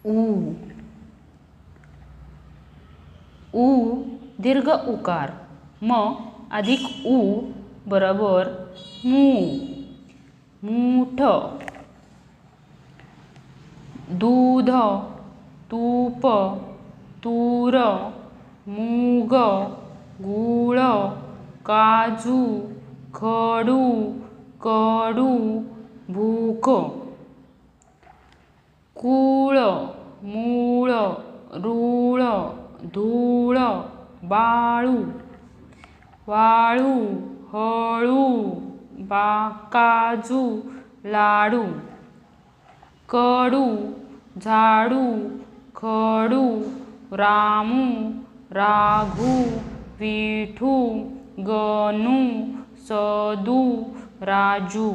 ऊ ऊ दीर्घ उकार म अधिक ऊ बरोबर मू मूठ दूध तूप तूर मूग गूळ काजू खडू कडू भूक कूळ मूळ रूळ धूळ बाळू वाळू हळू काजू लाडू कडू झाडू खडू रामू राघू विठू गणू सदू राजू।